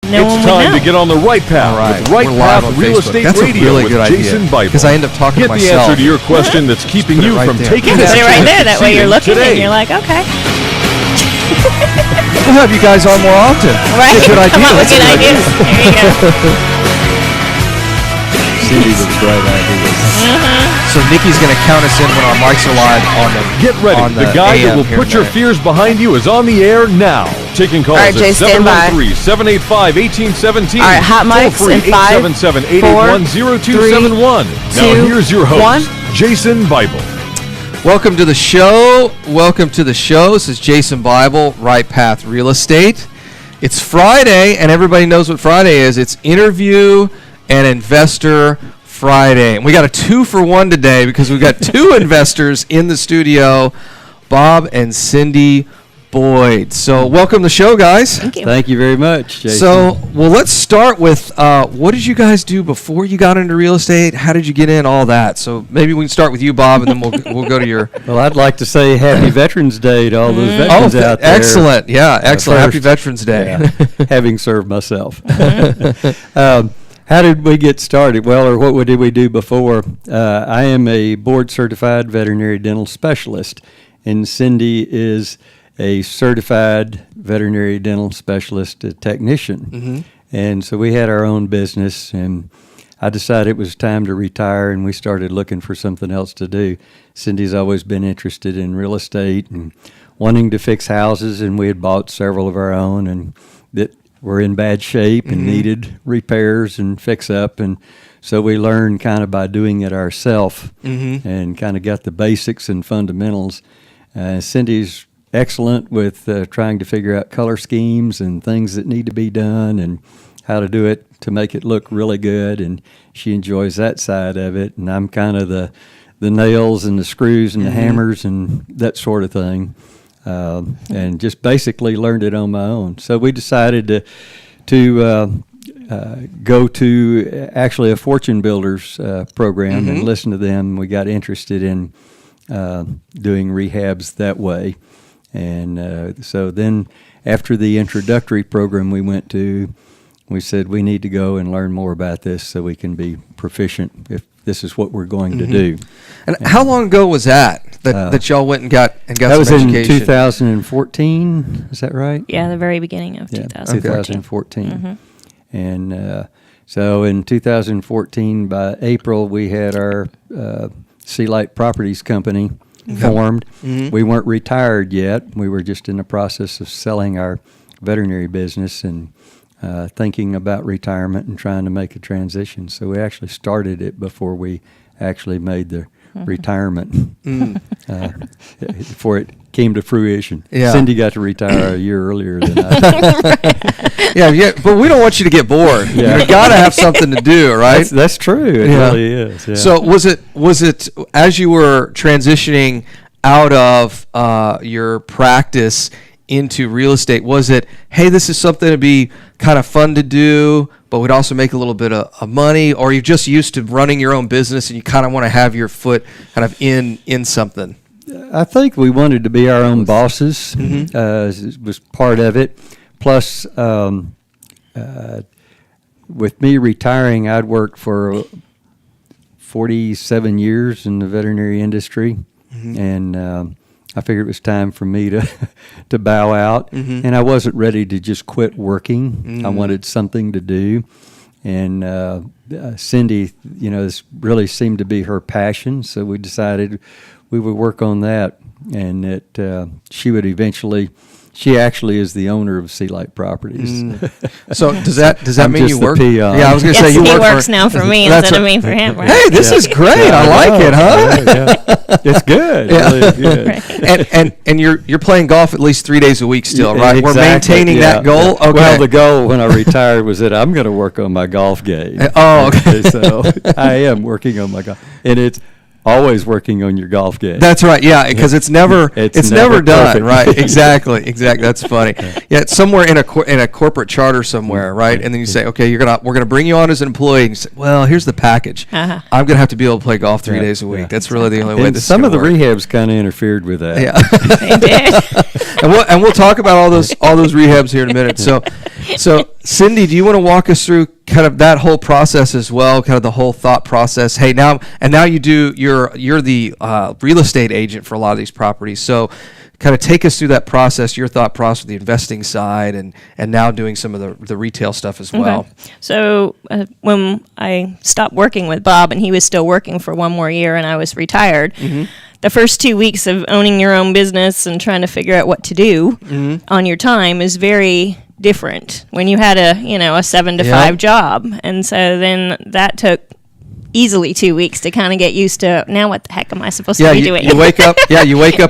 No It's one would time know. to get on the right path with Right We're live Path on Real Facebook. Estate That's Radio a really with good idea. Jason Bible. Because I end up talking Get to the myself. answer to your question that's keeping put it you right from there. taking Yeah, that put it right chance there. of That way you're succeeding looking today. and you're like, okay. We'll have you guys on more often. Right. Good idea. Come up with That's a good good ideas. There you go. Cindy with great ideas. So Nikki's going to count us in when our mics are live on the Get ready. on The guy that AM will here put in your a minute. fears behind you is on the air now. Taking calls All right, Jay, at stand by. 713-785-1817. All right, hot mics Toll free in 5, 877-881-0271. Now 2, here's your host, 1. Jason Bible. Welcome to the show. Welcome to the show. This is Jason Bible, Right Path Real Estate. It's Friday, and everybody knows what Friday is. It's Interview and Investor Friday. And we got a 2-for-1 today because we've got two investors in the studio, Bob and Cindy Boyd. So welcome to the show, guys. Thank you. Thank you very much, Jason. So, well, let's start with what did you guys do before you got into real estate? How did you get in? All that. So maybe we can start with you, Bob, and then we'll go to your. Well, I'd like to say Happy Veterans Day to all those veterans out there. Excellent! Yeah, excellent. Happy first, Veterans Day. Yeah, having served myself. How did we get started? Well, or what did we do before? I am a board-certified veterinary dental specialist, and Cindy is a certified veterinary dental specialist technician. Mm-hmm. And so we had our own business, and I decided it was time to retire, and we started looking for something else to do. Cindy's always been interested in real estate and wanting to fix houses, and we had bought several of our own and that were in bad shape and needed repairs and fix up. And so we learned kind of by doing it ourselves and kind of got the basics and fundamentals. Cindy's excellent with trying to figure out color schemes and things that need to be done and how to do it to make it look really good, and she enjoys that side of it, and I'm kind of the nails and the screws and the hammers and that sort of thing, and just basically learned it on my own. So we decided to go to actually a Fortune Builders program and listen to them. We got interested in doing rehabs that way. And so then after the introductory program we went to, we said we need to go and learn more about this so we can be proficient if this is what we're going to do. And how long ago was that y'all went and got That was some in education? 2014, is that right? Yeah, the very beginning of 2014. 2014. And so in 2014, by April, we had our Sea Light Properties Company formed. We weren't retired yet. We were just in the process of selling our veterinary business and thinking about retirement and trying to make a transition. So we actually started it before we actually made the retirement, before it came to fruition. Yeah. Cindy got to retire a year earlier than I did. Yeah, but we don't want you to get bored. Yeah. You got to have something to do, right? That's true. It Yeah. really is. Yeah. So was it as you were transitioning out of your practice into real estate, was it, hey, this is something to be kind of fun to do, but we'd also make a little bit of money, or you're just used to running your own business and you kind of want to have your foot kind of in something? I think we wanted to be our own bosses. Was part of it. Plus, with me retiring, I'd worked for 47 years in the veterinary industry, and I figured it was time for me to bow out. And I wasn't ready to just quit working. I wanted something to do. And Cindy, this really seemed to be her passion, so we decided we would work on that, and that she would eventually. She actually is the owner of Sea Light Properties. So does that I'm mean just you the work? peon. Yeah, I was going to Yes, say you he work works for, now for me That's instead of right. me for him. Right? Hey, this is great. I like it, huh? Yeah. It's good. Yeah. Really is good. And you're playing golf at least 3 days a week still, right? We're Exactly, maintaining yeah, that goal. yeah. Okay. Well, the goal when I retired was that I'm going to work on my golf game. Oh, okay. So I am working on my golf, and it's always working on your golf game. That's right. Yeah, because it's never It's never never done. perfect. Right. Exactly. That's funny. Yeah, it's somewhere in a corporate charter somewhere, right? And then you say, okay, we're gonna bring you on as an employee. And you say, well, here's the package. Uh-huh. I'm gonna have to be able to play golf 3 Yeah, days a week. yeah. That's really the only way. And This is some of the gonna work. rehabs kind of interfered with that. Yeah. They did. and we'll talk about all those rehabs here in a minute. So Cindy, do you want to walk us through kind of that whole process as well, kind of the whole thought process? Hey, now you're the real estate agent for a lot of these properties. So kind of take us through that process, your thought process, the investing side, and now doing some of the retail stuff as well. Okay. So when I stopped working with Bob and he was still working for one more year and I was retired, the first 2 weeks of owning your own business and trying to figure out what to do on your time is very different when you had a 7 to 5 job. And so then that took easily 2 weeks to kind of get used to, now what the heck am I supposed to be doing? You wake up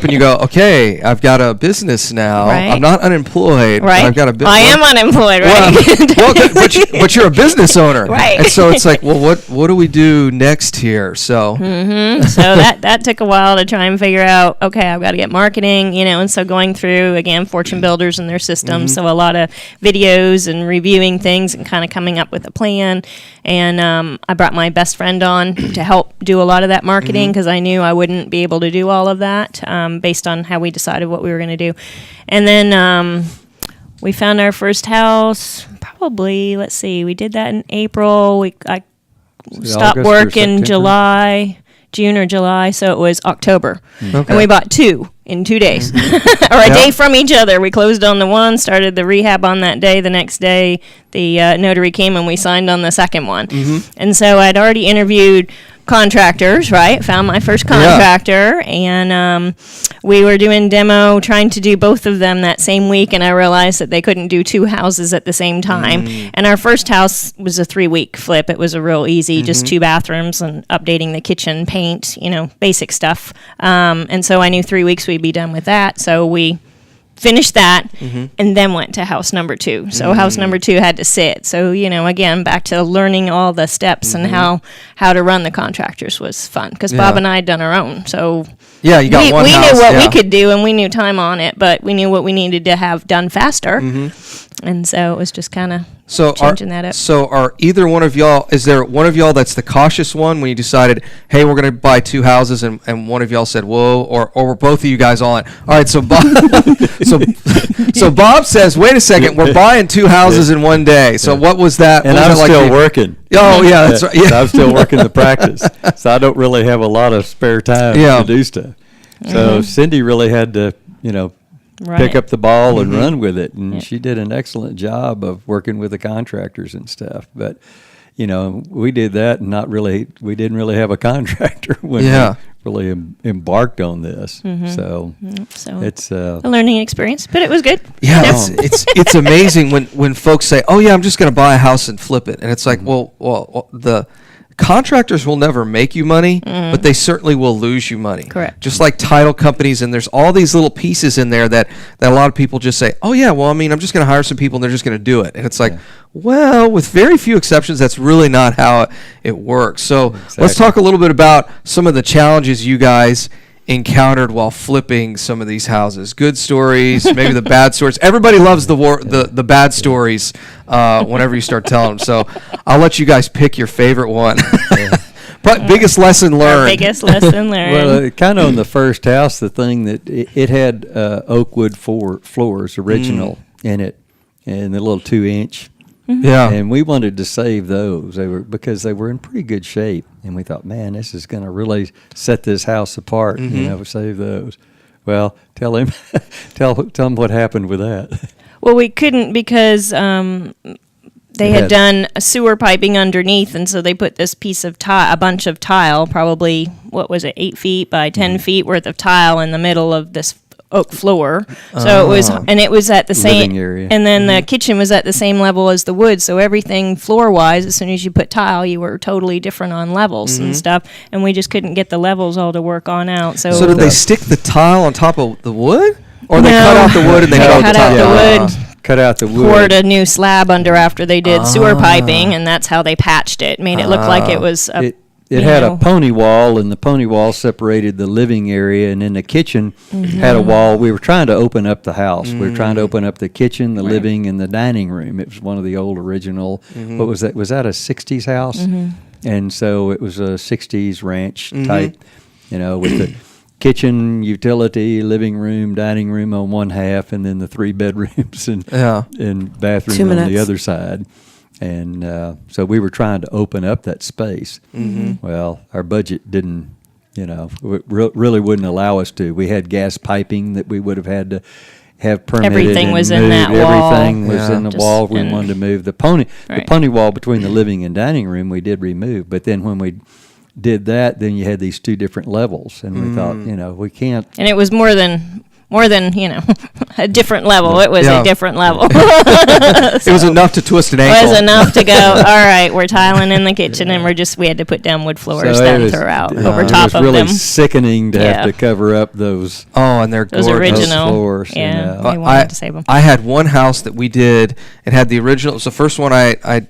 and you go, okay, I've got a business now. Right. I'm not unemployed. Right. I've got a business. I am unemployed, right? But you're a business owner. Right. And so it's like, well, what do we do next here? So So that took a while to try and figure out, okay, I've got to get marketing, and so going through, again, Fortune Builders and their systems, so a lot of videos and reviewing things and kind of coming up with a plan. And I brought my best friend on to help do a lot of that marketing because I knew I wouldn't be able to do all of that based on how we decided what we were going to do. And then we found our first house probably, let's see, we did that in April. I stopped work in June or July, so it was October. Okay. And we bought 2 in 2 days, or a day from each other. We closed on the one, started the rehab on that day. The next day, the notary came and we signed on the second one. And so I'd already interviewed contractors, right? Found my first contractor, and we were doing demo, trying to do both of them that same week, and I realized that they couldn't do 2 houses at the same time. And our first house was a 3-week flip. It was a real easy, just 2 bathrooms and updating the kitchen, paint, basic stuff. And so I knew 3 weeks we'd be done with that. So we finished that and then went to house number 2. So house number 2 had to sit. So, again, back to learning all the steps and how to run the contractors was fun because Bob and I had done our own. So you got one we house, knew what we could do and we knew time on it, but we knew what we needed to have done faster. And so it was just kind of changing that up. So are either one of y'all, is there one of y'all that's the cautious one when you decided, hey, we're going to buy 2 houses, and one of y'all said, whoa, or were both of you guys all in? All right, so Bob, so Bob says, wait a second, we're buying 2 houses in one day. So what was that? And I'm still working. Oh, yeah, that's right. Yeah. So I'm still working the practice. So I don't really have a lot of spare time to do stuff. So Cindy really had to, pick up the ball and run with it. And she did an excellent job of working with the contractors and stuff. But, we did that and we didn't really have a contractor when we really embarked on this. So it's a learning experience, but it was good. Yeah, it's amazing when folks say, oh, yeah, I'm just going to buy a house and flip it. And it's like, well, the contractors will never make you money, but they certainly will lose you money. Correct. Just like title companies, and there's all these little pieces in there that a lot of people just say, oh, yeah, well, I'm just going to hire some people and they're just going to do it. And it's like, well, with very few exceptions, that's really not how it works. So let's talk a little bit about some of the challenges you guys encountered while flipping some of these houses. Good stories, maybe the bad stories. Everybody loves the bad stories whenever you start telling them. So I'll let you guys pick your favorite one. But biggest lesson learned. Biggest lesson learned. Well, kind of on the first house, the thing that it had oak wood floors original in it, and the little 2-inch. Yeah, and we wanted to save those. Because they were in pretty good shape, and we thought, man, this is going to really set this house apart. Save those. Well, tell him what happened with that. Well, we couldn't because they had done a sewer piping underneath, and so they put this piece of a bunch of tile, probably 8 feet by 10 feet worth of tile in the middle of this oak floor. So it was at the same living area. And then the kitchen was at the same level as the wood, so everything floor wise, as soon as you put tile, you were totally different on levels and stuff, and we just couldn't get the levels all to work on out. So did they stick the tile on top of the wood, or they cut out the wood and they cut out the wood? Cut out the wood. Poured a new slab under after they did sewer piping, and that's how they patched it. Made it look like it was It had a pony wall, and the pony wall separated the living area, and then the kitchen had a wall. We were trying to open up the house. We were trying to open up the kitchen, the living, and the dining room. It was one of the old original. What was that? Was that a 60s house? And so it was a 60s ranch type, with kitchen, utility, living room, dining room on one half, and then the 3 bedrooms and bathroom 2 on minutes. the other side. And so we were trying to open up that space. Well, our budget didn't, really wouldn't allow us to. We had gas piping that we would have had to have permitted. Everything and was moved. in that wall. Everything was in the Just- wall. We and- wanted to move the pony Right. wall between the living and dining room. We did remove, but then when we did that, then you had these 2 different levels, and we thought, we can't. And it was more than a different level. It was Yeah. a different level. It was enough to twist an ankle. It was enough to go, all right, we're tiling in the kitchen, and we had to put down wood floors So then it was- throughout it over was top of really them. sickening to Yeah. have to cover up those. Oh, and they're Those gorgeous. original. floors, Yeah, we wanted to save them. I had one house that we did. It had the original. It was the first one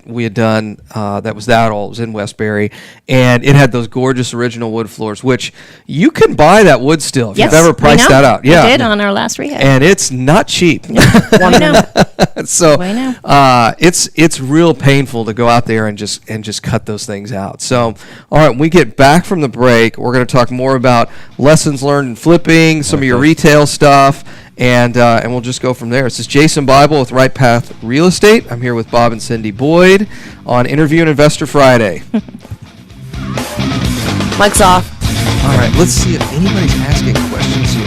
we had done. That was that old. It was in Westbury, and it had those gorgeous original wood floors, which you can buy that wood still if Yes, you've ever we priced know. that out. We Yeah, did on our last rehab. and it's not cheap. I know. So I know. it's real painful to go out there and just cut those things out. So all right, when we get back from the break, we're going to talk more about lessons learned in flipping, some of your retail stuff, and we'll just go from there. This is Jason Bible with Right Path Real Estate. I'm here with Bob and Cindy Boyd on Interview and Investor Friday. Mike's off. All right, let's see if anybody's asking questions here.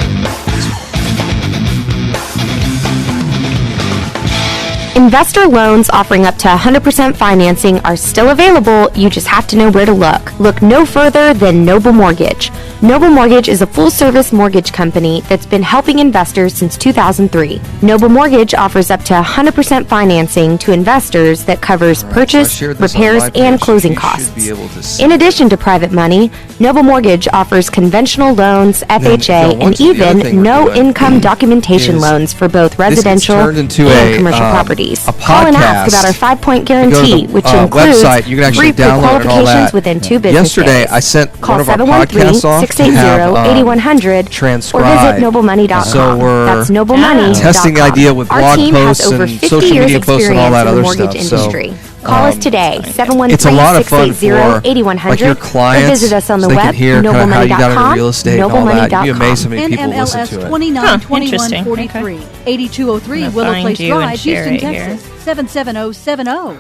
Investor loans offering up to 100% financing are still available. You just have to know where to look. Look no further than Noble Mortgage. Noble Mortgage is a full-service mortgage company that's been helping investors since 2003. Noble Mortgage offers up to 100% financing to investors that covers purchase, shared this on repairs, my and page. closing You should costs. be able to see. In addition to private money, Noble Mortgage offers conventional loans, FHA, Phil, and the other thing even we're no doing income documentation is loans for both gets residential turned into and a, commercial properties. a Call and ask podcast. about our 5-point You go to guarantee, the, which includes website, you can actually free download it and all pre-qualifications that. within 2 business Yesterday, days. I sent Call one of our podcasts off to have 713-680-8100 or transcribed. visit noblemoney.com. So we're That's noblemoney.com. testing the idea with Our blog team posts has over and 50 social years media posts and all that experience in the other mortgage stuff. So, industry. Call us today, it's a lot of fun for 713-680-8100 like your or clients, visit us on the so they web, can hear kind of how you got into noblemoney.com, real estate and all that. You'd be amazed how many people listen NMLS to it. 292143, 8203 I'm gonna Willow find Place you and Drive, share Houston, it here. Texas 77070.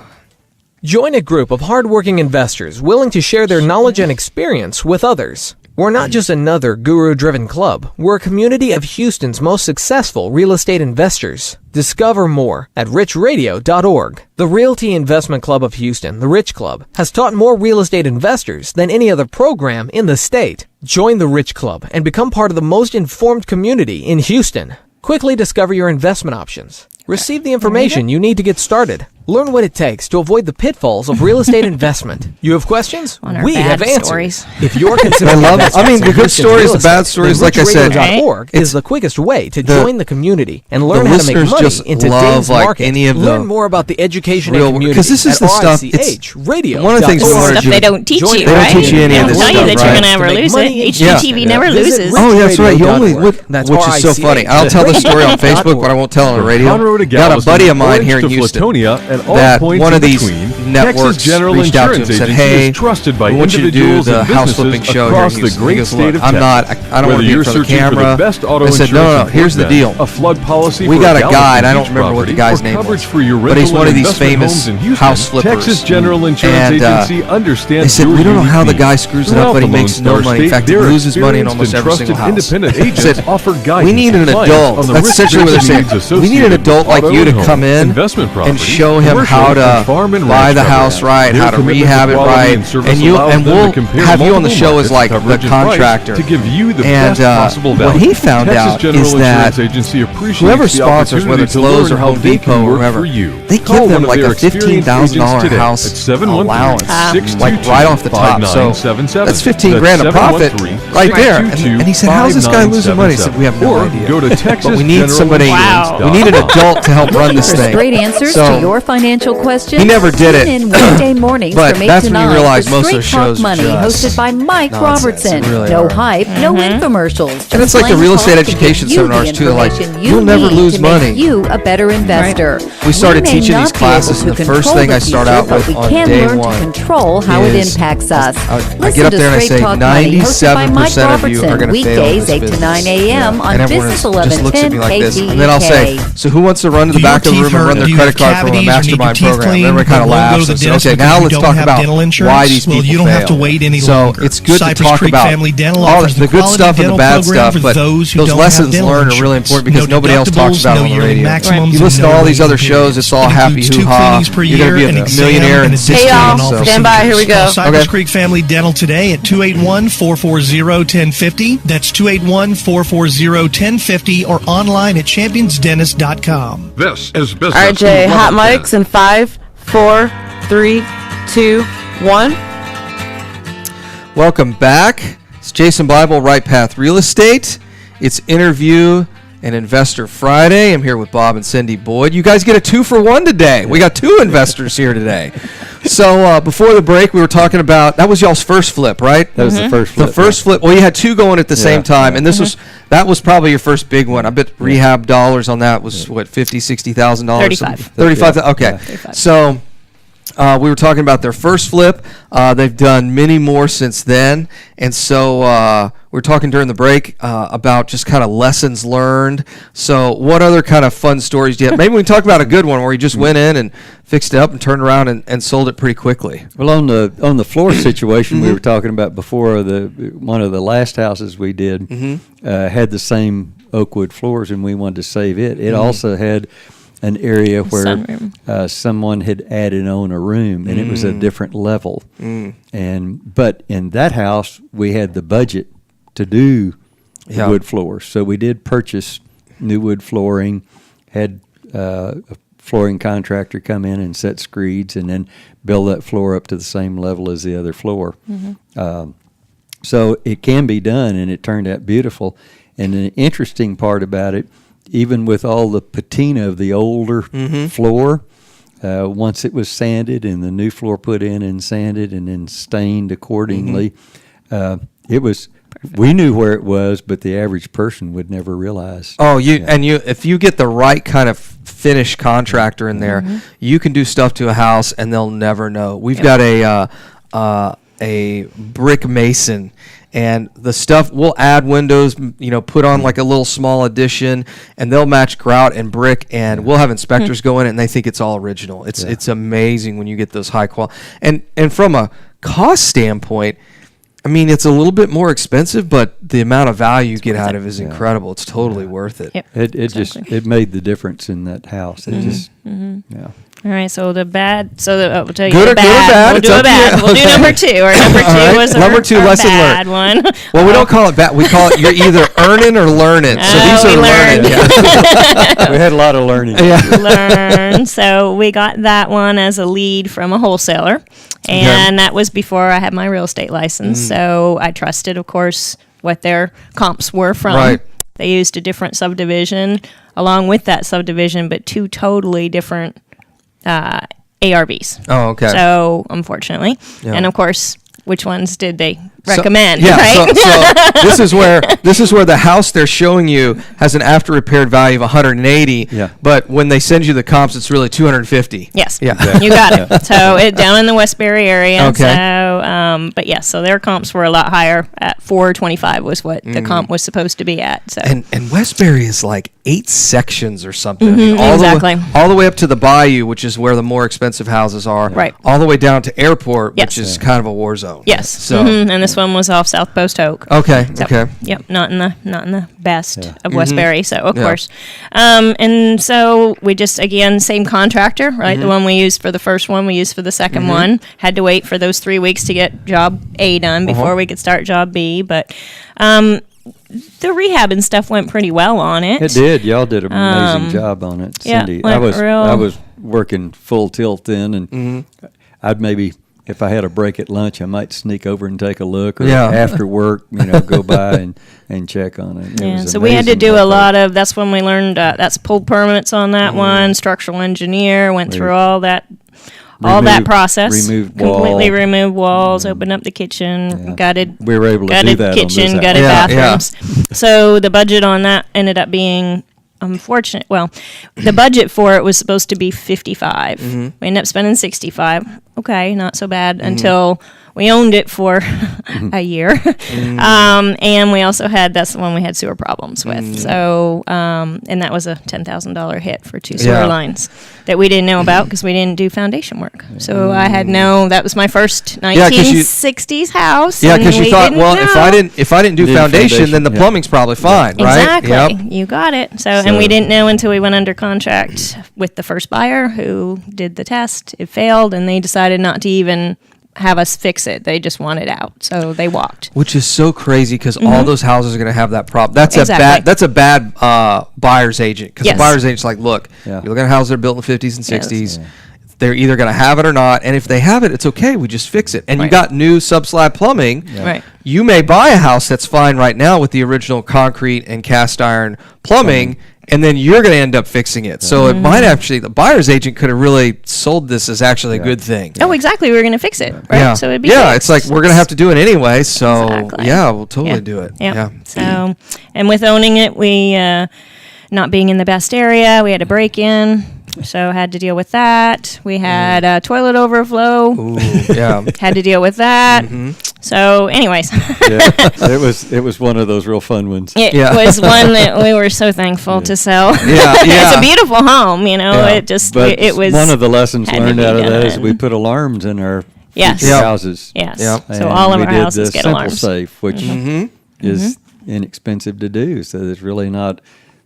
Join a group of hardworking investors willing to share their knowledge and experience with others. We're not just another guru-driven club. We're a community of Houston's most successful real estate investors. Discover more at richradio.org. The Realty Investment Club of Houston, the Rich Club, has taught more real estate investors than any other program in the state. Join the Rich Club and become part of the most informed community in Houston. Quickly discover your investment options. Receive the information you need to get started. Learn what it takes to avoid the pitfalls of real estate investment. You have questions? On our We bad have answers. stories. If you're considering I love it. investments I mean, in the good Houston stories, real the bad estate, stories, then like I said, richradio.org it's- is the quickest way to the- join the community and learn the how to make listeners money just in love, today's like, market. any of the Learn more about the education real- and community because this is at the stuff- it's- RICH-radio.org. one of the things we This is wanted stuff you they to- don't teach Join you, They don't right? teach you any They of don't this tell you stuff, that right? you're going to ever To make lose money it. in HGTV never Visit loses. Oh, that's right. You only richradio.org. which That's is so funny. I'll tell the story on Facebook, but I won't tell it on the radio. Conroe to Got a Galveston, buddy of mine Orange here in to Houston Flatonia, and all that points one in of these between. networks Texas General reached out to him and Insurance said, Agency "Hey, is trusted by we want you to do individuals the and house flipping businesses show here in across the Houston." He great goes, state "Look, of I'm not. Texas. I don't want Whether to be you're in front of the searching for camera." the best auto I said, insurance "No, in here's the Fort Bend, deal. a flood policy We for got a Galveston guy, and I don't beach remember what the property, guy's or name coverage was, for your but he's rental one of and these investment famous homes in Houston. house flippers. Texas General Insurance And, Agency understands they said, your "We don't know unique how the needs. guy screws it up, Throughout but he the makes Lone no Star money. In State, fact, he their loses money in experienced almost and every single trusted house." Independent He agents said, offer guidance "We need and an advice adult." on the That's essentially what they're saying. needs We need an associated adult with like auto you to and home, come in investment and property, show him commercial, how and to farm and buy ranch the coverage. house right, Their how to commitment rehab it quality right, and service and you allows and them to we'll compare have you on the multiple show as markets, like the coverage, and price contractor to give you the And, best possible value. what he found Texas out General is that Insurance Agency appreciates whoever the sponsors, whether it's opportunity to Lowe's learn or how Home they Depot can or work whoever, for you. they Call give them one of like their a experienced $15,000 agents today house at 713 allowance, like 622 right off the top. So 5977. that's 15 grand of profit 713 right there. 622 And he said, "How's this guy losing money?" I said, "We have no or idea." go to But we need somebody. Wow. We need an adult to help run this For thing. straight answers So, to your financial questions? He never did it. Tune in weekday mornings But from 8 that's to when you 9 realize for most of Straight those Talk shows are Money, just hosted by Mike nonsense. Robertson. They really No are. hype, no infomercials. And it's like the Just real plain estate talk to education give you the seminars, too. They're like, information you'll you never need lose to make money. you a better investor. We started may teaching not these be classes, able and to the first control thing the I start future, out but with we on can day learn one to control how it is- impacts us. I get up there and I say 97% of you are going to fail weekdays this 8 to business. 9 a.m. on And everyone Business just looks at me 1110 like this, and then I'll say, so who wants to run to the back of the room and run their credit card from a mastermind program? And everyone kind of laughs and says, okay, now let's talk about why these people you don't fail. have to wait any So longer. it's good Cypress to talk Creek about Family Dental all offers the good quality stuff and the dental bad program stuff, for but those who those don't have lessons dental learned are really insurance. important because No nobody else talks deductibles, about no it on the yearly radio. maximums, You listen to and no all these other waiting shows, it's all periods. It happy includes 2 hoo-ha. cleanings per You're going year, to be an a millionaire in exam, 16 and a so. discount. Stand by, here we go. Call Cypress Okay. Creek Family Dental today at 281-440-1050. That's 281-440-1050 or online at championsdentist.com. This is Business. All right, Jay, hot 1110. mics in 5, 4, 3, 2, 1. Welcome back. It's Jason Bible, Right Path Real Estate. It's Interview and Investor Friday. I'm here with Bob and Cindy Boyd. You guys get a 2-for-1 today. We got 2 investors here today. So before the break, we were talking about, that was y'all's first flip, right? That was the first flip. The first flip. Well, you had 2 going at the same time, and that was probably your first big one. I bet rehab dollars on that was what, $50,000, $60,000, 35. Okay, 35. so. We were talking about their first flip. They've done many more since then. And so we were talking during the break about just kind of lessons learned. So what other kind of fun stories do you have? Maybe we can talk about a good one where you just went in and fixed it up and turned around and sold it pretty quickly. Well, on the floor situation we were talking about before, one of the last houses we did had the same oak wood floors, and we wanted to save it. It also had an area where someone had added on a room, and it was a different level. But in that house, we had the budget to do wood floors, so we did purchase new wood flooring. Had a flooring contractor come in and set screeds, and then build that floor up to the same level as the other floor. So it can be done, and it turned out beautiful. And the interesting part about it, even with all the patina of the older floor, once it was sanded and the new floor put in and sanded and then stained accordingly, it was. Perfect. We knew where it was, but the average person would never realize. Oh, if you get the right kind of finished contractor in there, you can do stuff to a house and they'll never know. We've got a brick mason. And the stuff, we'll add windows, put on like a little small addition, and they'll match grout and brick, and we'll have inspectors go in it, and they think it's all original. It's amazing when you get those high quality. And from a cost standpoint, I mean, it's a little bit more expensive, but the amount of value you get out of it is incredible. It's totally worth it. Yep, it made the difference in that house. It just, All right, so the bad. So we'll tell you Good the or bad. We'll do a bad. We'll do number 2. Our number 2 was number our 2 lesson bad learned. one. Well, we don't call it bad. We call it you're either earning or learning. So these we are learned. learning. we had a lot of learning. Learn. So we got that one as a lead from a wholesaler, and that was before I had my real estate license. So I trusted, of course, what their comps were from. Right. They used a different subdivision along with that subdivision, but 2 totally different ARVs. Oh, okay. So, unfortunately. Yeah. And, of course, which ones did they recommend? So, right? so this is where the house they're showing you has an after repaired value of 180. Yeah. But when they send you the comps, it's really 250. Yes. Yeah. You got it. So it down in the Westbury area. Okay. So, but yes, so their comps were a lot higher at 425 was what the comp was supposed to be at. So and Westbury is like 8 sections or something. I mean, exactly. all the way up to the Bayou, which is where the more expensive houses are. Right. All the way down to Airport, Yes. which is kind of a war zone. yes. So And this one was off South Post Oak. okay. So, Okay. Yep, not in the best of Westbury. So of Yeah. course, and so we just again same contractor, right? The one we used for the first one, we used for the second one. Had to wait for those 3 weeks to get job A done before we could start job B. But the rehab and stuff went pretty well on it. It did. Y'all did an amazing job on it, yeah, Cindy. went I was real- working full tilt then, and I'd maybe if I had a break at lunch, I might sneak over and take a look, or Yeah. after work, go by and check on it. Yeah, so we had to do a lot of, that's when we learned, that's pulled permits on that one, structural engineer, went through all that process. Completely removed walls, opened up the kitchen, gutted. We were able to do gutted that kitchen, on this gutted house. bathrooms. So the budget on that ended up being unfortunate. Well, the budget for it was supposed to be 55. We ended up spending 65. Okay, not so bad until we owned it for a year. And we also that's the one we had sewer problems with. So, and that was a $10,000 hit for 2 sewer lines that we didn't know about because we didn't do foundation work. So I had that was my first 1960s house. Yeah, because you thought, well, if I didn't do foundation, then the yeah. plumbing's probably fine, right? Exactly. You got it. So, and we didn't know until we went under contract with the first buyer who did the test. It failed, and they decided not to even have us fix it. They just wanted out, so they walked. Which is so crazy because all those houses are going to have that problem. That's a bad buyer's agent, because the buyer's agent's like, look, you're looking at houses that are built in the 50s and 60s. Yes. They're either going to have it or not, and if they have it, it's okay. We just fix it. And you got new sub-slab plumbing. Right. You may buy a house that's fine right now with the original concrete and cast iron plumbing, and then you're going to end up fixing it. So it might actually, the buyer's agent could have really sold this as actually a good thing. Oh, exactly. We were going to fix it, right? Yeah. So it'd be it's like we're going to have to do it anyway. So Exactly. we'll totally do it. Yeah. So, and with owning it, we not being in the best area, we had to break in. So had to deal with that. We had toilet overflow. Ooh, yeah. Had to deal with that. So, anyways, it was one of those real fun ones. it was one that we were so thankful to sell. It's a beautiful home, It just But it was one of the lessons had to learned be out of that is done. we put alarms in our Yes. future houses. Yes. Yep. So And all of we our did houses the get simple alarms. safe, which is inexpensive to do. So it's really not.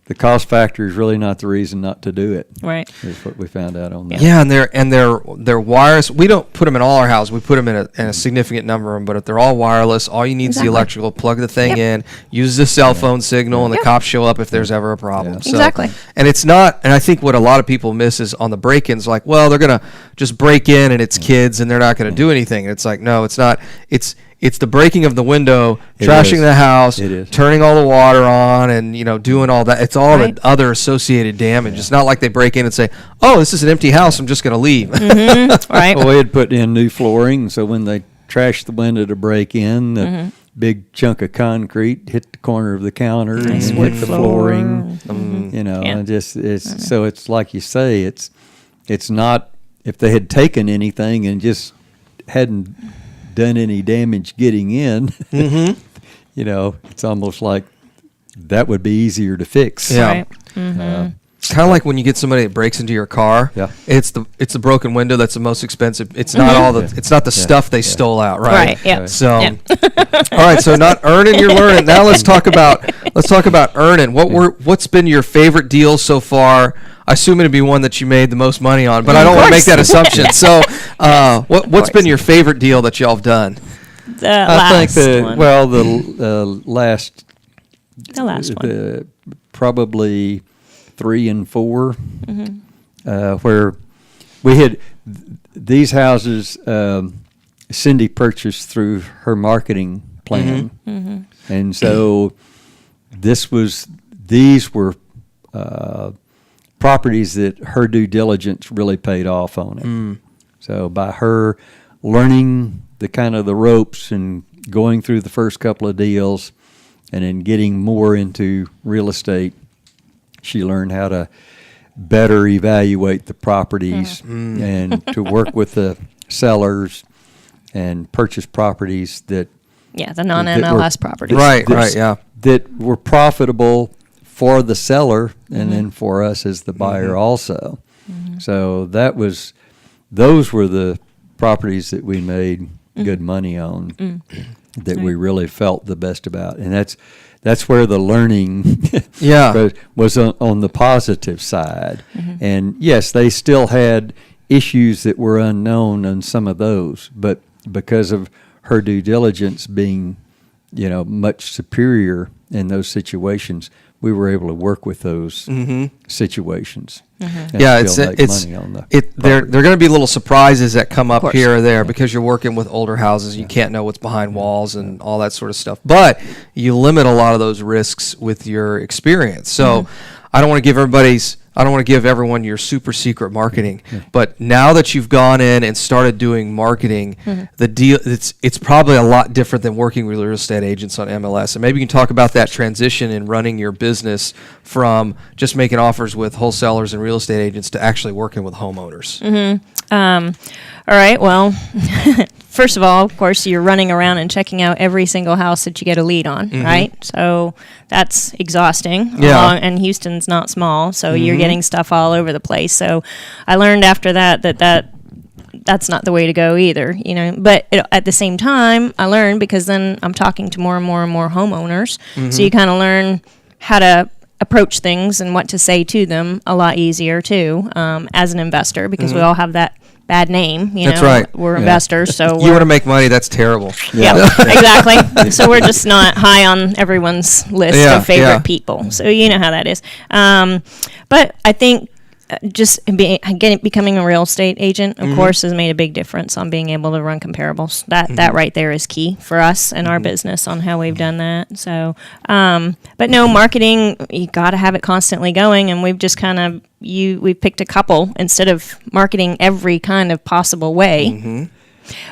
The cost factor is really not the reason not to do it. Right. Is what we found out on that. Yeah, and they're wires. We don't put them in all our houses. We put them in a significant number of them, but if they're all wireless, all you need is the electrical. Plug the thing in, use the cell phone signal, and the cops show up if there's ever a problem. Yeah. So, Exactly. And it's not. And I think what a lot of people miss is on the break-ins, like, well, they're gonna just break in and it's kids and they're not gonna do anything. And it's like, no, it's not. It's the breaking of the window, trashing the house, turning all the water on, and doing all that. It's all the other associated damage. It's not like they break in and say, "Oh, this is an empty house. I'm just going to leave." Right. Well, we had put in new flooring, so when they trashed the window to break in, the big chunk of concrete hit the corner of the counter and wood hit the floor. flooring. And just so it's like you say, it's not if they had taken anything and just hadn't done any damage getting in, it's almost like that would be easier to fix. Yeah. Right. It's kind of like when you get somebody that breaks into your car. Yeah. It's the broken window that's the most expensive. It's not all the it's not the stuff they stole out, right? Right. Yeah. So, all right. So not earning, you're learning. Now let's talk about earning. What's been your favorite deal so far? I assume it'd be one that you made the most money on, but I don't want to make that assumption. So, what's been your favorite deal that y'all have done? The last one. The last. The last one. Probably 3 and 4, where we had these houses. Cindy purchased through her marketing plan, and so these were properties that her due diligence really paid off on it. So by her learning the ropes and going through the first couple of deals, and then getting more into real estate, she learned how to better evaluate the properties and to work with the sellers and purchase properties that the non-MLS properties. Right. that were profitable for the seller and then for us as the buyer also. So those were the properties that we made good money on that we really felt the best about. And that's where the learning was on the positive side. And yes, they still had issues that were unknown on some of those, but because of her due diligence being, much superior in those situations, we were able to work with those situations. and Yeah, still make it's money on the there are going to be little surprises that come up course. here or there because you're working with older houses. You can't know what's behind walls and all that sort of stuff. But you limit a lot of those risks with your experience. So I don't want to give everyone your super secret marketing. But now that you've gone in and started doing marketing, the deal it's probably a lot different than working with real estate agents on MLS. And maybe you can talk about that transition in running your business from just making offers with wholesalers and real estate agents to actually working with homeowners. All right. Well, first of all, of course, you're running around and checking out every single house that you get a lead on, right? So that's exhausting. Yeah. And Houston's not small, so you're getting stuff all over the place. So I learned after that's not the way to go either, you know. But at the same time, I learned because then I'm talking to more and more and more homeowners. So you kind of learn how to approach things and what to say to them a lot easier too, as an investor, because we all have that bad name, you That's know. right. We're investors, so You want to make money, that's terrible. yeah, exactly. So we're just not high on everyone's list of favorite people. So you know how that is. But I think just becoming a real estate agent, of course, has made a big difference on being able to run comparables. That right there is key for us and our business on how we've done that. So, but no, marketing, you got to have it constantly going, and we've just kind of we've picked a couple instead of marketing every kind of possible way,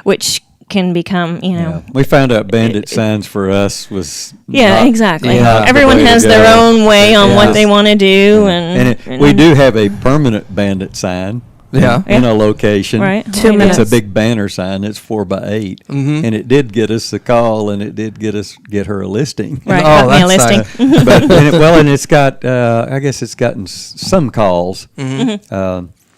which can become, you know. We found out bandit signs for us was exactly. not the Everyone way to has go. their own way on what they want to do, And we do have a permanent bandit sign. In a location. Right. 2 minutes. It's a big banner sign. It's 4x8, and it did get us a call, and it did get her a listing. Right, got me a listing. And it's got. I guess it's gotten some calls.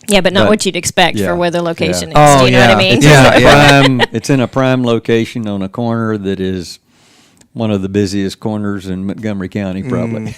Yeah, but not what you'd expect for where the location is. Oh, Do you know what I mean? It's in a prime location on a corner that is one of the busiest corners in Montgomery County, probably.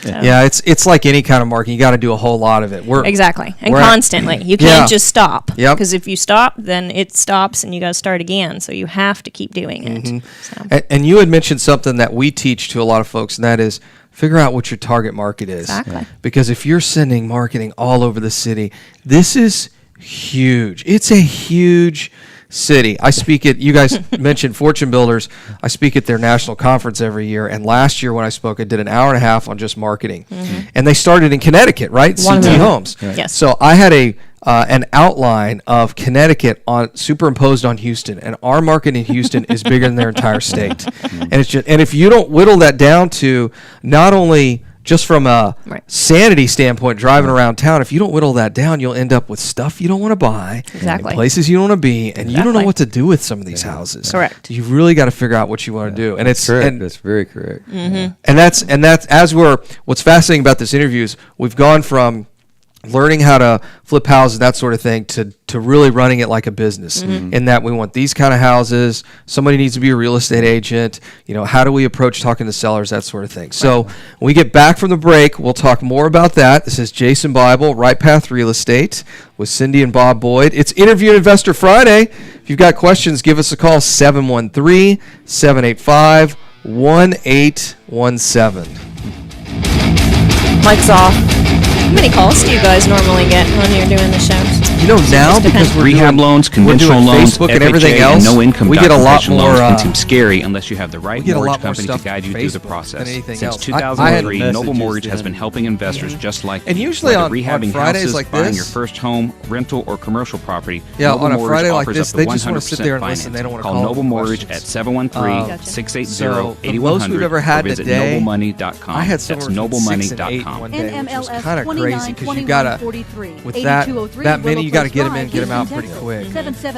Yeah, it's like any kind of marketing. You got to do a whole lot of it. Exactly, and we're constantly. You can't just stop. Yep. Because if you stop, then it stops, and you got to start again. So you have to keep doing it. So. And you had mentioned something that we teach to a lot of folks, and that is figure out what your target market is. Exactly. Because if you're sending marketing all over the city, this is huge. It's a huge city. I speak at, you guys mentioned Fortune Builders. I speak at their national conference every year. And last year when I spoke, I did an hour and a half on just marketing. And they started in Connecticut, right? CT Homes. Yes. So I had an outline of Connecticut superimposed on Houston, and our market in Houston is bigger than their entire state. And it's just, and if you don't whittle that down to not only just from a sanity standpoint, driving around town, if you don't whittle that down, you'll end up with stuff you don't want to buy, Exactly. places you don't want to be, and you don't know what to do with some of these houses. Correct. You've really got to figure out what you want to do, and it's Correct. and That's very correct. and that's what's fascinating about this interview is we've gone from learning how to flip houses, that sort of thing, to really running it like a business. In that we want these kind of houses. Somebody needs to be a real estate agent. You know, how do we approach talking to sellers, that sort of thing. So when we get back from the break, we'll talk more about that. This is Jason Bible, Right Path Real Estate, with Cindy and Bob Boyd. It's Interview an Investor Friday. If you've got questions, give us a call, 713-785-1817. Mike's off. How many calls do you guys normally get when you're doing the shows? You know, now because we're rehab doing, loans, we're conventional doing loans, Facebook FHA, and everything else, no income we get a lot documentation more. loans can seem scary unless you have the right we get a mortgage lot more company stuff to guide you from through the Facebook process. than anything Since else. 2003, I had Noble Mortgage has messages been helping investors just like and you, usually whether on rehabbing Fridays houses, like buying this, your first home, rental, or commercial property. Yeah, Noble on a Mortgage Friday like offers this, up to they just want to sit 100% there and listen. They don't want to Call call Noble for Mortgage questions. at 713-680-8100 the most we've ever had or in a visit day, noblemoney.com. I had That's somewhere between 6 and 8 noblemoney.com. one day, which was NMLS kind of crazy because you gotta with that many, you got to get them in, get them out pretty quick.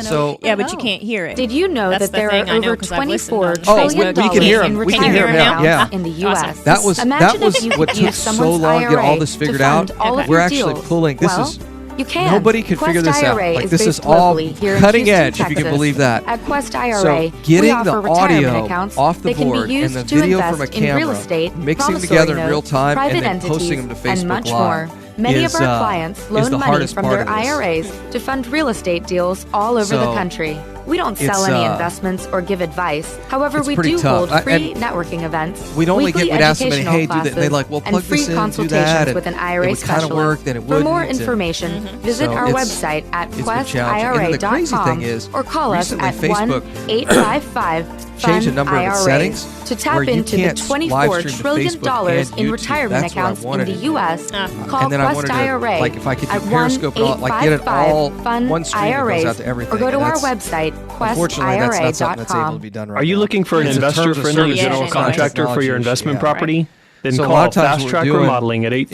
So Yeah, but you can't hear it. Did you know That's that the there thing, I are know, over 'cause I've listened $24 on trillion we can hear 'em. in We can hear 'em retirement now. accounts in the U.S.? that was Imagine that was if you what could took use so someone's long to get all IRA this to figured fund out. all of We're your actually deals. pulling. This Well, is you can. nobody could Quest figure this out. IRA Like is this based is all locally here in cutting Houston, edge, if you can Texas. believe that. At Quest IRA, So we getting offer the retirement audio accounts off the that can board be and used the to video invest from a in real camera, estate, mixing promissory together in real notes, time, private and then entities, posting them to and Facebook much Live. more. Many is, of our clients loan the money hardest from part their of this. IRAs to fund real estate deals all over the So, country. We don't sell it's, any investments or give advice. However, it's we pretty do tough. hold free And networking events, we'd only weekly we'd ask them, educational hey, do that. classes, They're like, well, plug and free this in, do consultations that, and with an it IRA would kinda specialist. work, then it For more wouldn't, and- information, visit So our it's- website at it's been challenging. And the crazy questira.com thing is, or call us recently at Facebook 1-855 changed a number of its IRA settings to tap where you into the can't live $24 stream to trillion Facebook and in YouTube. retirement That's what I accounts in wanted the to do. U.S. Call And then I Quest wanted to, IRA like, if I could do at Periscope and all, like, get it all 1-855-FUN one stream that goes IRAs, out to everything. or go to And our that's- website, Unfortunately, that's not something that's able to questira.com. be done right Are you now. looking for an It's a terms of investor-friendly service general issue, contractor for your technology investment issue, property? Then So a call lot of times Fast what Track we're doing Remodeling at is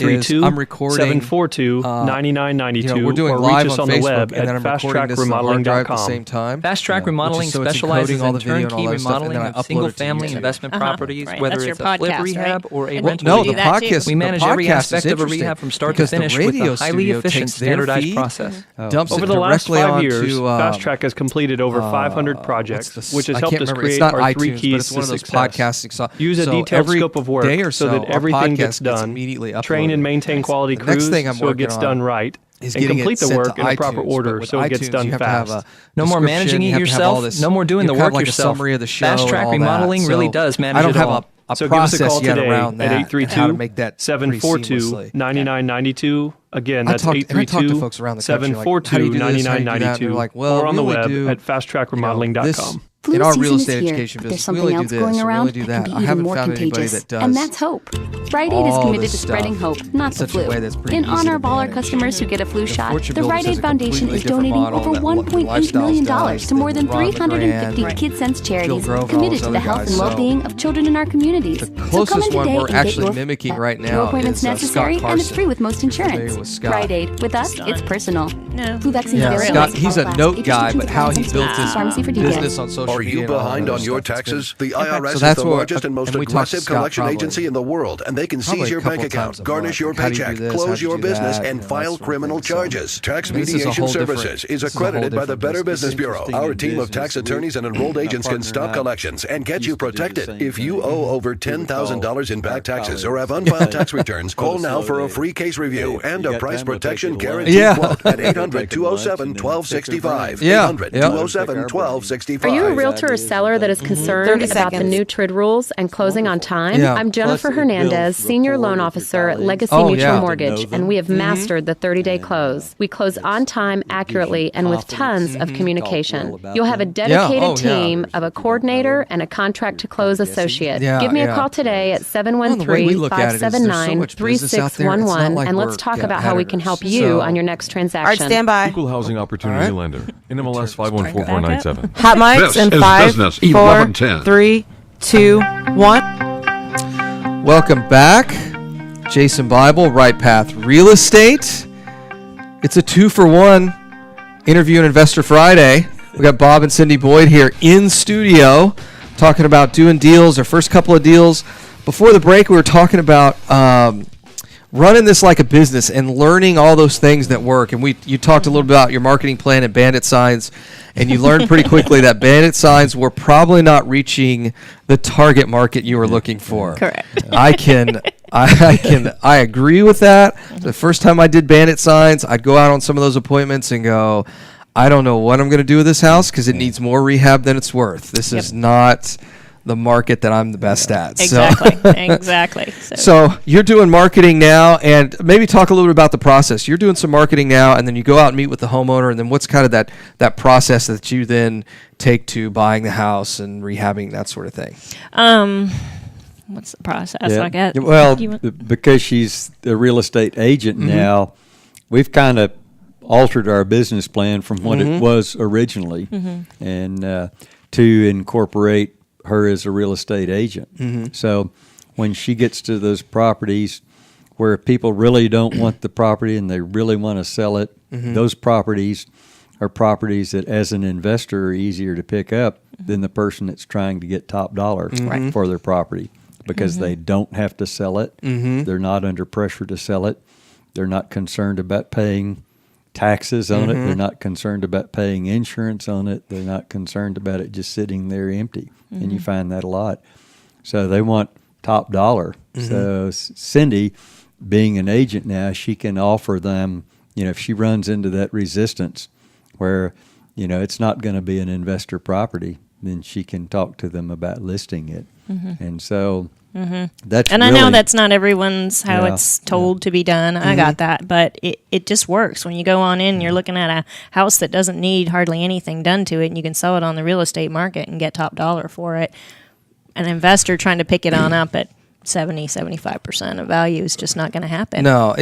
832-742-9992 we're doing or live reach us on on the Facebook, web and then at I'm recording this on the hard drive at the same fasttrackremodeling.com. time. Fast Track Remodeling so it's specializes encoding all in the video and turnkey all that stuff, and remodeling then I of upload it to single-family YouTube. investment properties, Right, whether that's it's your a flip podcast, rehab right? or a And rental. No, we do the that too. podcast. We manage the every podcast aspect is of a interesting rehab from start to because finish the with radio a highly studio efficient, takes their standardized feed, process. dumps Over it the last directly 5 onto, years, Fast Track has completed over 500 projects, which has I helped can't us remember. It's create not our three iTunes, but keys it's to one of those success. podcasting Use a so detailed every scope of work day or so that our everything podcast gets done. immediately Train and uploaded. maintain quality The next crews thing I'm so it working gets on done right. is And getting complete it the sent work to in a proper iTunes, but order with so it gets iTunes, done you have to have fast. No more description, managing it you have to have all yourself. this- No more doing you the have work like yourself. a summary of the show Fast and Track all Remodeling that. really So does manage I don't it have all. a So give us a process call yet today around that at and how to make that pretty seamlessly. 832-742-9992. Again, I that's talk to folks around the country, like, how do you do this, how do you do that? And they're 832-742-9992. like, well, or on the we only web do, at fasttrackremodeling.com. Flu in our season real is estate here, education but there's business, we something only do else this, going we around only do that that. can I be even haven't more found anybody contagious, that does and that's hope. Rite Aid is all committed this to spreading stuff hope, not in the such a way flu. that's pretty In easy honor to of all our manage. customers who get a flu shot, Fortune the Builders Rite has Aid a Foundation completely is different donating model over than what $1.8 Lifestyles million does, to more than than Ron 350 LeGrand, KidSense charities Grove, and all committed those to other the health guys. and So well-being of children in our communities. The So come closest in one today we're and get actually your mimicking right no now appointments is necessary, Scott and it's Carson. free with most insurance. Familiar with Scott. Rite Aid, with us, it's personal. No. Flu vaccines Yeah, available. Scott, he's a note guy, but how he built his Pharmacy for details. business on social Are media. you and all behind that on your stuff. It's taxes? been- The IRS So is that's the what- largest and most and we talked to aggressive Scott collection probably agency in the world, and they can probably seize a your couple bank account, times a garnish your month. How do you do paycheck, this? close How do you your do business, that? and You know, file that sort of criminal thing. So, charges. Tax I mean, this is a Mediation whole different- Services this is is a whole accredited by the different Better business. Business Bureau. Interesting Our in team of business. tax attorneys and enrolled My agents can partner stop and I collections and get you used to do the protected. same If you thing. owe over $10,000 in back taxes or have unfiled tax returns, call now for a free case review and a price protection guarantee Yeah. quote at 800-207-1265. Yeah. 800-207-1265. Are you a realtor or seller that is concerned about the new TRID rules and closing on time? Yeah. I'm Jennifer Hernandez, Senior Loan Officer at Legacy Oh, Mutual yeah. Mortgage, and we have mastered the 30-day close. We close on time, accurately, and with tons of communication. You'll have a dedicated Oh, yeah. team of a coordinator and a contract to close associate. Yeah, Give me a yeah. call today at Well, the way we look at it is there's so much business out there, it's not 713-579-3611, like and let's we're talk about how we can help you competitors. on your next transaction. All right, stand by. Equal housing opportunity lender. NMLS 514497. Hot mics in This is 5, Business 4, 1110. 3, 2, 1. Welcome back. Jason Bible, Right Path Real Estate. It's a 2-for-1 Interview and Investor Friday. We got Bob and Cindy Boyd here in studio talking about doing deals, our first couple of deals. Before the break, we were talking about running this like a business and learning all those things that work. And you talked a little bit about your marketing plan and bandit signs, and you learned pretty quickly that bandit signs were probably not reaching the target market you were looking for. Correct. I agree with that. The first time I did bandit signs, I'd go out on some of those appointments and go, I don't know what I'm going to do with this house because it needs more rehab than it's worth. This is not the market that I'm the best at. Exactly. Exactly. So you're doing marketing now, and maybe talk a little bit about the process. You're doing some marketing now, and then you go out and meet with the homeowner, and then what's kind of that process that you then take to buying the house and rehabbing, that sort of thing? What's the process? Yeah. I guess. Well, because she's a real estate agent now, we've kind of altered our business plan from what it was originally, and to incorporate her as a real estate agent. So when she gets to those properties where people really don't want the property and they really want to sell it, those properties are properties that as an investor are easier to pick up than the person that's trying to get top dollar for their property, because they don't have to sell it. They're not under pressure to sell it. They're not concerned about paying taxes on it. They're not concerned about paying insurance on it. They're not concerned about it just sitting there empty. And you find that a lot. So they want top dollar. So Cindy being an agent now, she can offer them, if she runs into that resistance where, it's not going to be an investor property, then she can talk to them about listing it. And so that's and really, I know that's not everyone's how it's told to be done. I got that, but it just works. When you go on in, you're looking at a house that doesn't need hardly anything done to it, and you can sell it on the real estate market and get top dollar for it. An investor trying to pick it on up at 75% of value is just not going to happen. No,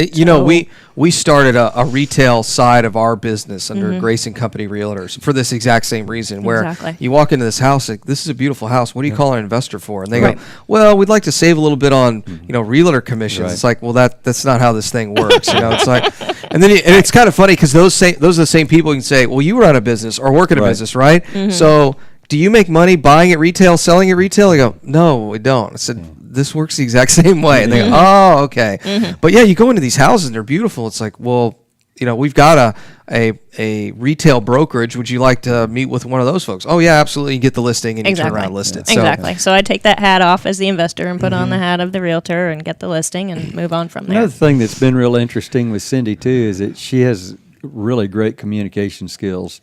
we started a retail side of our business under Grayson Company Realtors for this exact same reason, where you walk into this house, like, this is a beautiful house. What do you call an investor for? And they go, well, we'd like to save a little bit on realtor commissions. Right. It's like, well, that's not how this thing works. It's like, and then and it's kind of funny because those are the same people who can say, well, you run a business or work in a business, right? So do you make money buying at retail, selling at retail? I go, no, we don't. I said, this works the exact same way. And they go, oh, okay. But yeah, you go into these houses and they're beautiful. It's like, well, we've got a retail brokerage. Would you like to meet with one of those folks? Oh yeah, absolutely. You get the listing and you turn around and list it. Exactly. So I take that hat off as the investor and put on the hat of the realtor and get the listing and move on from there. Another thing that's been real interesting with Cindy too is that she has really great communication skills.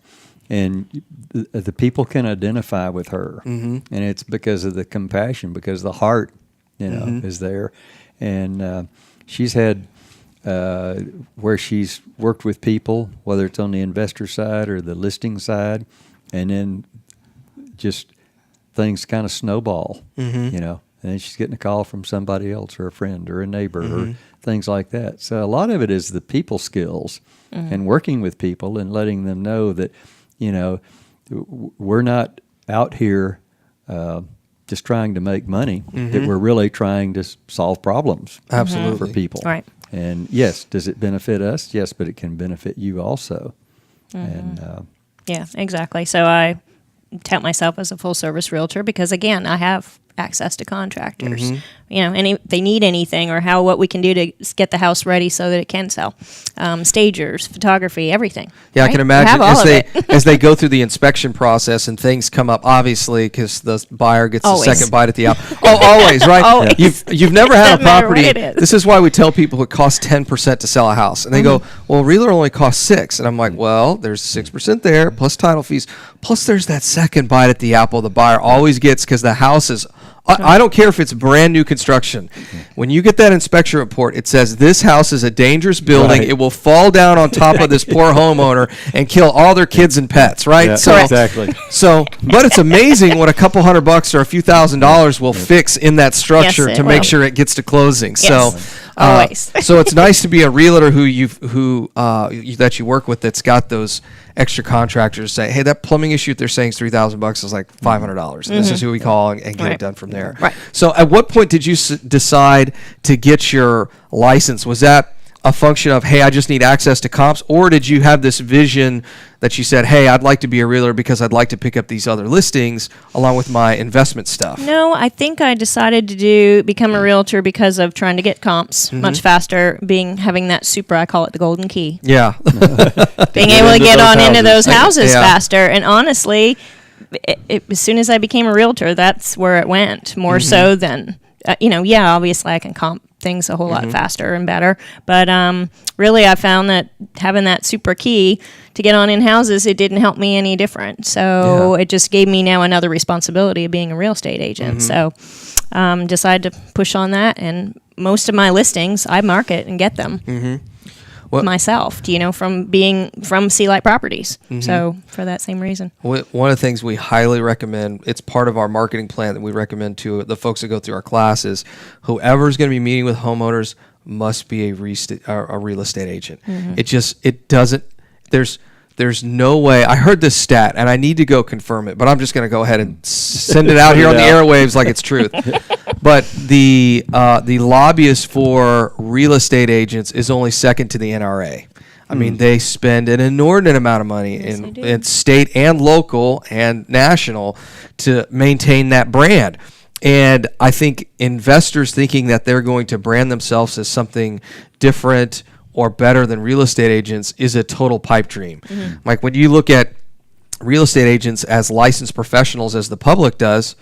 And the people can identify with her, and it's because of the compassion, because the heart, is there. And she's had where she's worked with people, whether it's on the investor side or the listing side, and then just things kind of snowball, and then she's getting a call from somebody else or a friend or a neighbor or things like that. So a lot of it is the people skills and working with people and letting them know that, we're not out here just trying to make money, that we're really trying to solve problems for people. Right. And yes, does it benefit us? Yes, but it can benefit you also. And yeah, exactly. So I tout myself as a full service realtor because, again, I have access to contractors. If they need anything or what we can do to get the house ready so that it can sell. Stagers, photography, everything. Yeah, right? I can imagine as they go through the inspection process and things come up, obviously, because the buyer gets the second bite at the apple. Oh, always, right? Always. You've never had a property. This is why we tell people it costs 10% to sell a house. And they go, well, a realtor only costs 6%. And I'm like, well, there's 6% there, plus title fees. Plus there's that second bite at the apple the buyer always gets because the house is I don't care if it's brand new construction. When you get that inspection report, it says this house is a dangerous building. Right. It will fall down on top of this poor homeowner and kill all their kids and pets, right? Yeah, so, exactly. But it's amazing what a couple $100 or a few $1,000 will fix in that structure to make sure it gets to closing. Yes. So always. So it's nice to be a realtor that you work with that's got those extra contractors say, hey, that plumbing issue they're saying is $3,000 is like $500. And this is who we call and get it done from there. Right. So at what point did you decide to get your license? Was that a function of, hey, I just need access to comps? Or did you have this vision that you said, hey, I'd like to be a realtor because I'd like to pick up these other listings along with my investment stuff? No, I think I decided to become a realtor because of trying to get comps much faster, having that super, I call it the golden key. Yeah. Being able to get on into those houses faster. And honestly, as soon as I became a realtor, that's where it went, more so than, obviously I can comp things a whole lot faster and better. But really, I found that having that super key to get on in houses, it didn't help me any different. So it just gave me now another responsibility of being a real estate agent. So decided to push on that. And most of my listings, I market and get them myself, from Sea Light Properties. So for that same reason. One of the things we highly recommend, it's part of our marketing plan that we recommend to the folks that go through our classes, whoever's going to be meeting with homeowners must be a real estate agent. It doesn't, there's no way. I heard this stat, and I need to go confirm it, but I'm just going to go ahead and send it out here on the airwaves like it's truth. But the lobbyists for real estate agents is only second to the NRA. I mean, they spend an inordinate amount of money in state and local and national to maintain that brand. And I think investors thinking that they're going to brand themselves as something different or better than real estate agents is a total pipe dream. Like when you look at real estate agents as licensed professionals as the public does,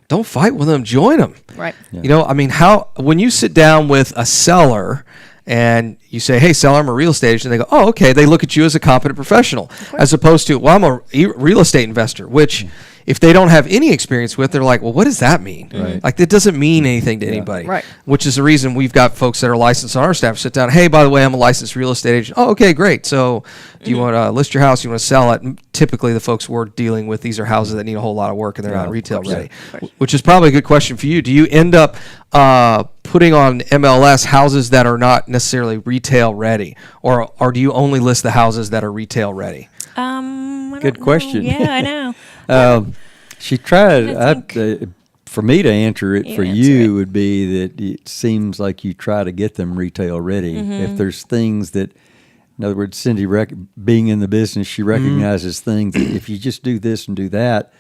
don't fight with them, join them. Right. Yeah. When you sit down with a seller, and you say, hey, seller, I'm a real estate agent. They go, oh, okay. They look at you as a competent professional, as opposed to, well, I'm a real estate investor, which if they don't have any experience with, they're like, well, what does that mean? Right. Like, that doesn't mean anything to anybody. Right. Which is the reason we've got folks that are licensed on our staff sit down. Hey, by the way, I'm a licensed real estate agent. Oh, okay, great. So do you want to list your house? You want to sell it? And typically, the folks we're dealing with, these are houses that need a whole lot of work and they're not retail ready. Which is probably a good question for you. Do you end up putting on MLS houses that are not necessarily retail ready? Or do you only list the houses that are retail ready? Good question. Yeah, I know. She tried. For me to answer it, for you would be that it seems like you try to get them retail ready. If there's things that, in other words, Cindy, being in the business, she recognizes things that if you just do this and do that,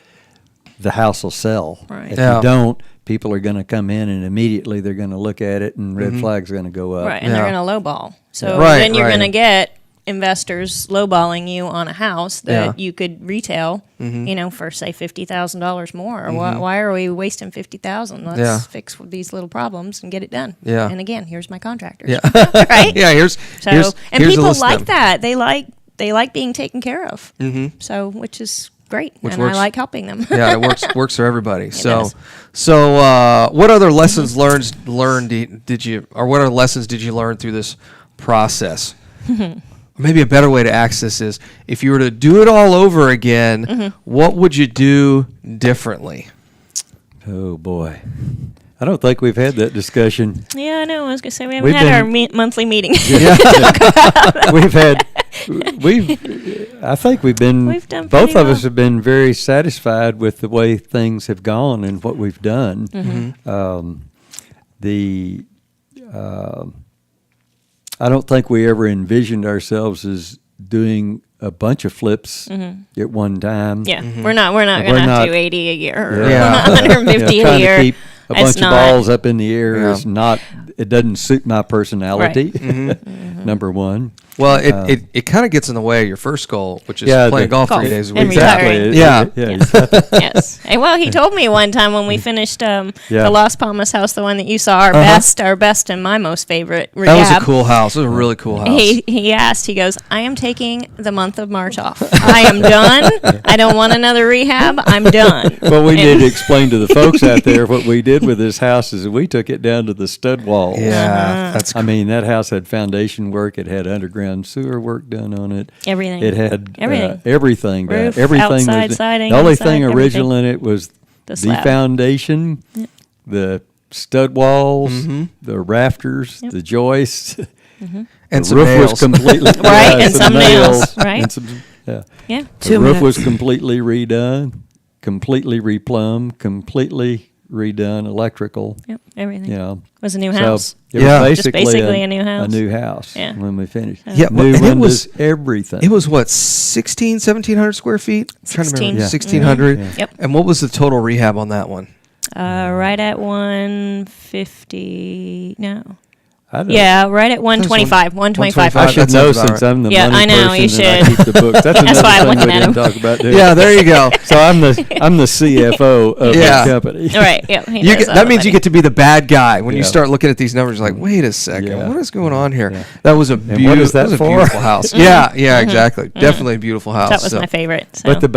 the house will sell. Right. If you don't, people are going to come in and immediately they're going to look at it and red flags are going to go up. Right, and they're going to lowball. So then you're going to get investors lowballing you on a house that you could retail, for say $50,000 more. Or why are we wasting $50,000? Let's fix these little problems and get it done. Yeah. And again, here's my contractors. Yeah. Right. Yeah. Here's people like that. They like being taken care of. So which is great, which and works. I like helping them. Yeah, it works for everybody. Does. What other lessons learned did you, or what other lessons did you learn through this process? Maybe a better way to ask this is, if you were to do it all over again, what would you do differently? Oh, boy. I don't think we've had that discussion. Yeah, I know. I was going to say, we haven't had our monthly meeting. I think we've done both of us have been very satisfied with the way things have gone and what we've done. I don't think we ever envisioned ourselves as doing a bunch of flips at one time. Yeah, we're not going to do 80 a year or 150 a trying year. To keep a bunch of balls up in the air is not. It doesn't suit my personality. Right. Number one. Well, it kind of gets in the way of your first goal, which is playing golf 3 days a week. Exactly. Yes. And well, he told me one time when we finished the Las Palmas house, the one that you saw, our best and my most favorite rehab. That was a cool house. It was a really cool house. He asked, he goes, I am taking the month of March off. I am done. I don't want another rehab. I'm done. Well, we need to explain to the folks out there what we did with this house is we took it down to the stud walls. Yeah. That's cool. I mean, that house had foundation work. It had underground sewer work done on it. Everything. It had everything done. Roof, everything outside, was siding, the only inside, thing original everything. in it was the slab. foundation, the stud walls, the rafters, the joists, and the roof nails. was completely right, and some nails, right? And some, yeah. The roof was completely redone, completely replumbed, completely redone, electrical. Yep, everything. You know, it was a new house. So it was just basically a new house. A new house. Yeah. When we finished. Yeah, new and windows, everything. It was what, 1,700 square feet? I'm trying to remember. 1,600. Yep. And what was the total rehab on that one? Right at 150. No. Yeah, right at 125. 125. I should know since I'm the money I know, person you should. and I keep the books. That's another why I'm thing we looking at didn't him. talk about doing. Yeah, there you go. So I'm the CFO of the company. Right. Yeah. That means you get to be the bad guy when you start looking at these numbers. You're like, wait a second, what is going on here? Yeah. That was a beautiful house. Yeah, exactly. Definitely a beautiful house. That was my favorite. So. But the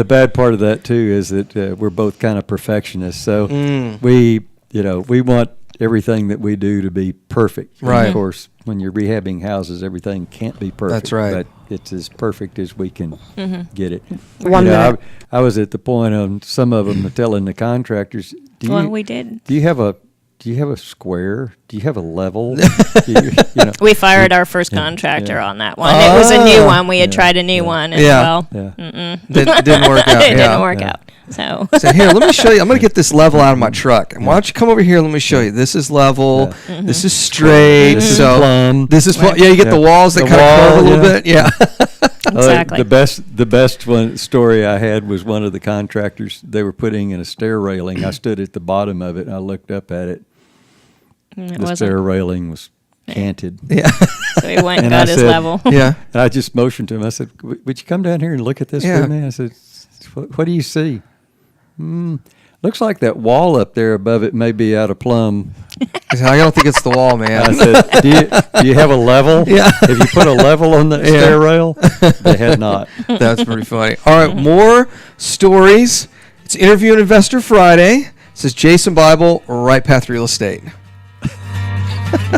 bad part of that too is that we're both kind of perfectionists. So we want everything that we do to be perfect. Right. And of course, when you're rehabbing houses, everything can't be perfect. That's right. But it's as perfect as we can get it. I was at the point of some of them telling the contractors, we did. Do you have a square? Do you have a level? We fired our first contractor on that one. It was a new one. We had tried a new one as well. Didn't work out. It didn't work out. So here, let me show you. I'm going to get this level out of my truck. And why don't you come over here? Let me show you. This is level. This is straight. This is plumb. This is plumb. Yeah, you get the walls that kind of curve a little bit. Yeah. Exactly. The best one story I had was one of the contractors. They were putting in a stair railing. I stood at the bottom of it and I looked up at it. The stair railing was canted. Yeah. So he went and got his level. Yeah. And I just motioned to him. I said, "Would you come down here and look at this with me?" I said, "What do you see?" Looks like that wall up there above it may be out of plumb. I don't think it's the wall, man. I said, do you have a level? Yeah. Have you put a level on the stair rail? They had not. That's pretty funny. All right, more stories. It's Interview an Investor Friday. This is Jason Bible, Right Path Real Estate.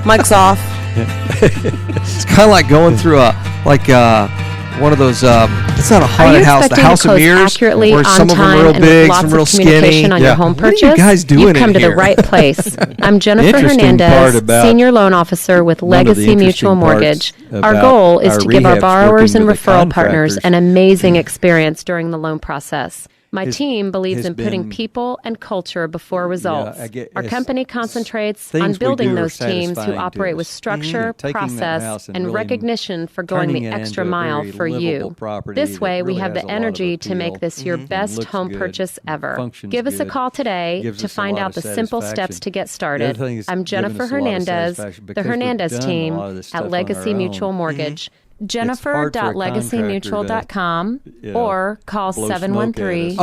Mike's off. It's kind of like going through one of those. It's not a haunted house. The House of Mirrors, accurately, where on some of them time, are real and big, with lots some of real communication skinny. on your home What are purchase, you guys doing you've come in to here? the right place. I'm Jennifer Interesting part Hernandez, about- Senior Loan Officer with one of the Legacy Mutual interesting parts Mortgage. Our about goal is our to give our rehabs borrowers and working with the referral partners contractors. an amazing experience during the loan process. My team believes has in putting been- people and culture before results. Our it's company concentrates things on we building do are those teams who satisfying to operate with us. structure, Taking that process, house and and really recognition for going turning the it extra into a mile very for livable you. property This that way, we really have has the a lot of energy to make appeal this your and best looks home good, purchase ever. functions Give us a good, call today gives to us a find lot out of the simple satisfaction. steps to get The other started. thing is I'm giving Jennifer us a lot of Hernandez, satisfaction the because we've Hernandez done a team lot of this stuff at on Legacy our Mutual own. Mortgage. It's hard for a Jennifer.legacymutual.com contractor to, or call blow smoke at us.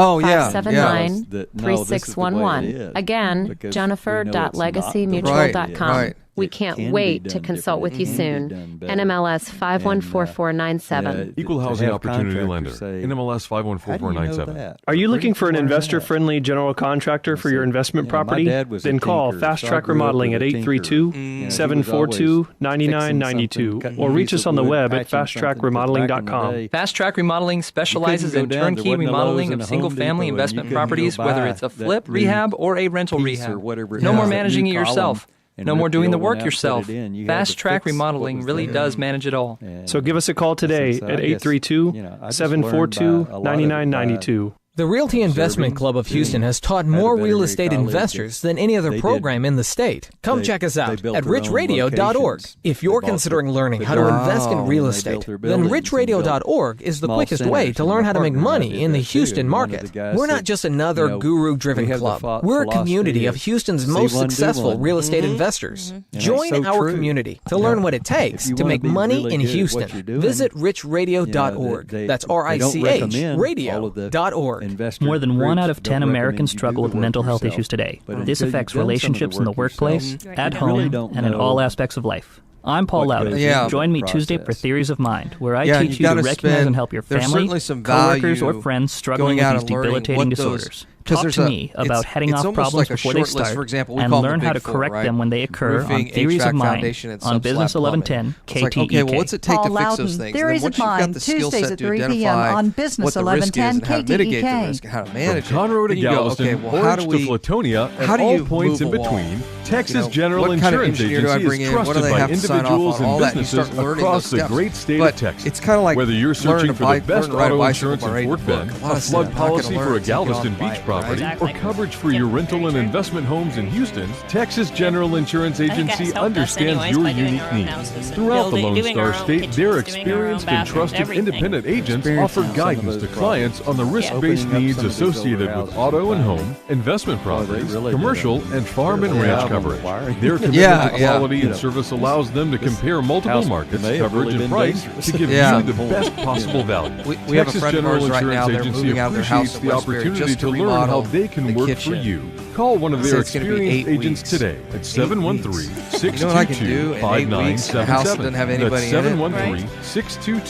713-579-3611. Again, Because Jennifer.legacymutual.com. Right. We can't can be wait to done consult with you differently. It can be soon. done better. NMLS 514497. Equal housing opportunity lender. NMLS 514497. Are you looking for an investor-friendly general contractor for your investment property? Then call Fast Track Remodeling at 832-742-9992 or reach us on the web at fasttrackremodeling.com. Fast Track Remodeling specializes in turnkey remodeling of single-family investment properties, whether it's a flip rehab or a rental rehab. No more managing it yourself. No more doing the work yourself. Fast Track Remodeling really does manage it all. So give us a call today at 832-742-9992. The Realty Investment Club of Houston has taught more real estate investors than any other program in the state. Come check us out at richradio.org. If you're considering learning how to invest in real estate, then richradio.org is the quickest way to learn how to make money in the Houston market. We're not just another guru-driven club. We're a community of Houston's most successful real estate investors. Join our community to learn what it takes to make money in Houston. Visit richradio.org. That's RICH radio.org. More than 1 out of 10 Americans struggle with mental health issues today. This affects relationships in the workplace, at home, and in all aspects of life. I'm Paul Loudon. Join me Tuesday for Theories of Mind, where I teach you to recognize and help your family, coworkers, or friends struggling with these debilitating disorders. Talk to me about heading off problems before they start and learn how to correct them when they occur on Theories of Mind on Business 1110 KTEK. Okay, well, what's it take to fix those things? Theories of Mind, Tuesdays at 3 p.m. on Business 1110 KTEK. How to manage From Conroe to Galveston, Orange to Flatonia, and all points in between, Texas General Insurance Agency is trusted by individuals and businesses across the great state of Texas. It's kind of like whether you're searching for the best auto insurance in Fort Bend, a flood policy for a Galveston beach property, or coverage for your rental and investment homes in Houston, Texas General Insurance Agency understands your unique needs. Throughout the Lone Star State, their experienced and trusted independent agents offer guidance to clients on the risk-based needs associated with auto and home, investment properties, commercial, and farm and ranch coverage. Their commitment to quality and service allows them to compare multiple markets, coverage, and price to give you the best possible value. We have a friend of ours right now. They're moving out of their house in Westbury just to remodel how they can work for you. Call one of their experienced agents today at 713-622-5977. That's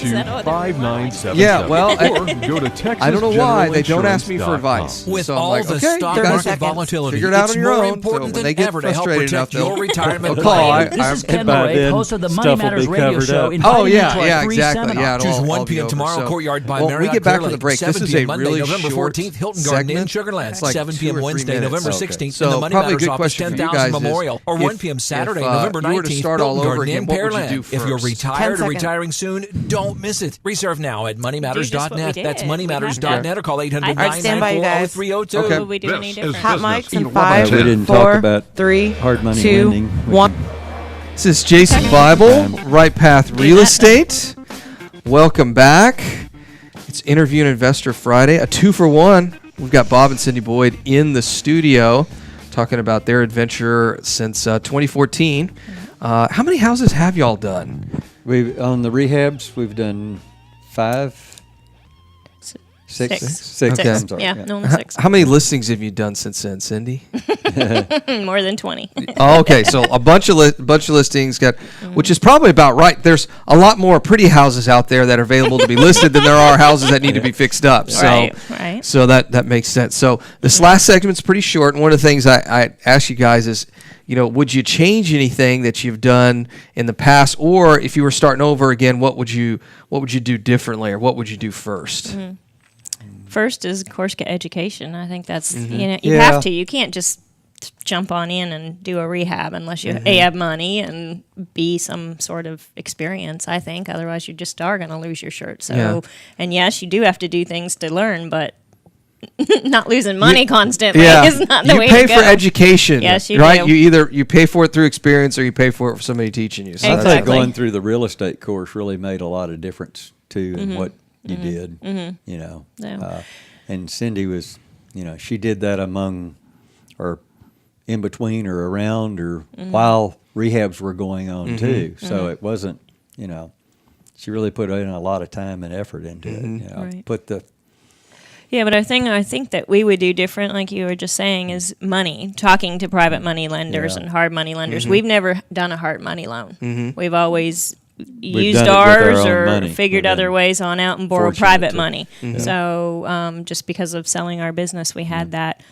713-622-5977. Yeah, well, or go to Texas I don't know why they don't ask me for advice. With so all like, the okay, stock market volatility, figure it out it's on your more own. important So than ever to help protect your retirement plan. This is Ken Lorraine, host of the Money Matters radio show. Oh yeah, exactly. Yeah, choose 1 p.m. tomorrow, Courtyard by Marriott. We get back from the break. This is a Monday, really November short 14th, Hilton Garden Inn, segment. Sugarland. Like 7 p.m. Wednesday, November 16th, so in the Money probably a Matters good office, question for you 10,000 guys Memorial, or 1 p.m. Saturday, November 19th, Hilton Garden Inn, Pearland. If you're retired or retiring soon, don't miss it. Reserve now at moneymatters.net. That's moneymatters.net, or call 800-994-0302. Okay. Would we do any different? Hot mics in 5, We didn't 4, talk about 3, hard money 2, lending. 1. This is Jason Bible, Right Path Real Estate. Welcome back. It's Interview an Investor Friday, a 2-for-1. We've got Bob and Cindy Boyd in the studio talking about their adventure since 2014. How many houses have y'all done? On the rehabs, we've done 5, Six. Okay. I'm sorry. Yeah, no, 6. How many listings have you done since then, Cindy? More than 20. Oh, okay, so a bunch of listings which is probably about right. There's a lot more pretty houses out there that are available to be listed than there are houses that need to be fixed up. So, right. So that makes sense. So this last segment's pretty short, and one of the things I ask you guys is, would you change anything that you've done in the past, or if you were starting over again, what would you do differently, or what would you do first? Mm-hmm. First is, of course, get education. I think that's you have to. You can't just jump on in and do a rehab unless you A, have money, and B, some sort of experience. I think otherwise you just are going to lose your shirt. So, and yes, you do have to do things to learn, but not losing money constantly is not the way to go. You pay for education, yes, you right? do. You pay for it through experience, or you pay for it for somebody teaching you. So I think going through the real estate course really made a lot of difference too in what you did. And Cindy was, she did that among, or in between, or around, or while rehabs were going on too. So it wasn't, she really put in a lot of time and effort into it. Yeah, but I think that we would do different, like you were just saying, is money, talking to private money lenders and hard money lenders. We've never done a hard money loan. We've always used ours or figured other ways on out and borrowed private money. So just because of selling our business, we had that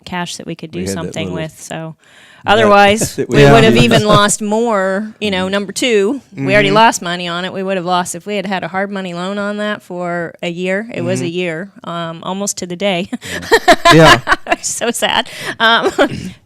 cash that we could do something with. So otherwise, we would have even lost more. Number two, we already lost money on it. We would have lost if we had a hard money loan on that for a year. It was a year, almost to the day. So sad.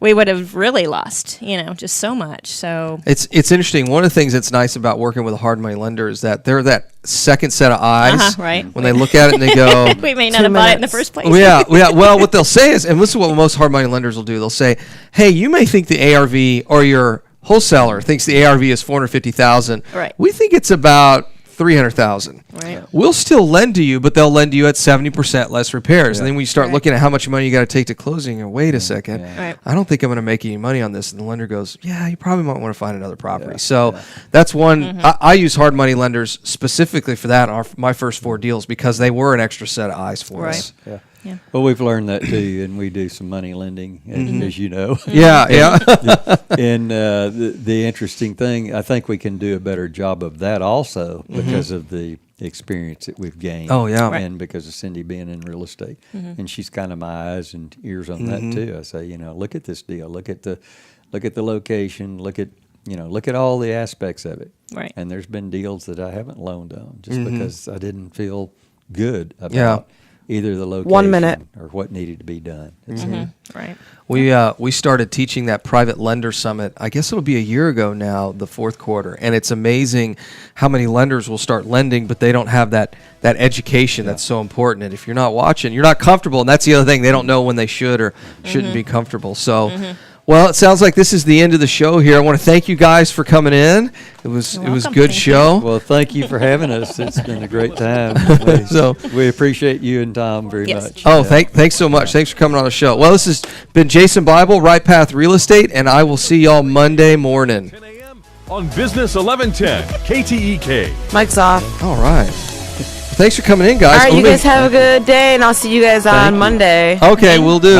We would have really lost, just so much. So it's interesting. One of the things that's nice about working with a hard money lender is that they're that second set of eyes when they look at it and they go, we may not have bought it in the first place. Well, what they'll say is, and this is what most hard money lenders will do, they'll say, hey, you may think the ARV, or your wholesaler thinks the ARV is $450,000. Right. We think it's about $300,000. Right. We'll still lend to you, but they'll lend to you at 70% less repairs. And then when you start looking at how much money you got to take to closing, and wait a second, I don't think I'm going to make any money on this. And the lender goes, yeah, you probably might want to find another property. So that's one. I use hard money lenders specifically for that. My first 4 deals, because they were an extra set of eyes for us. Yeah. Well, we've learned that too, and we do some money lending, as you know. And the interesting thing, I think we can do a better job of that also because of the experience that we've gained. And because of Cindy being in real estate, and she's kind of my eyes and ears on that too. I say, look at this deal, look at the location, look at all the aspects of it. Right. And there's been deals that I haven't loaned on just because I didn't feel good about either the location 1 minute or what needed to be done. Right. We started teaching that private lender summit. I guess it'll be a year ago now, the fourth quarter, and it's amazing how many lenders will start lending, but they don't have that education that's so important. And if you're not watching, you're not comfortable, and that's the other thing. They don't know when they should or shouldn't be comfortable. So. Well, it sounds like this is the end of the show here. I want to thank you guys for coming in. It was a good show. Well, thank you for having us. It's been a great time. We appreciate you and Tom very much. Oh, thanks so much. Thanks for coming on the show. Well, this has been Jason Bible, Right Path Real Estate, and I will see y'all Monday morning. 10 a.m. on Business 1110 KTEK. Mike's off. All right. Thanks for coming in, guys. All right, you guys have a good day, and I'll see you guys on Monday. Okay, we'll do.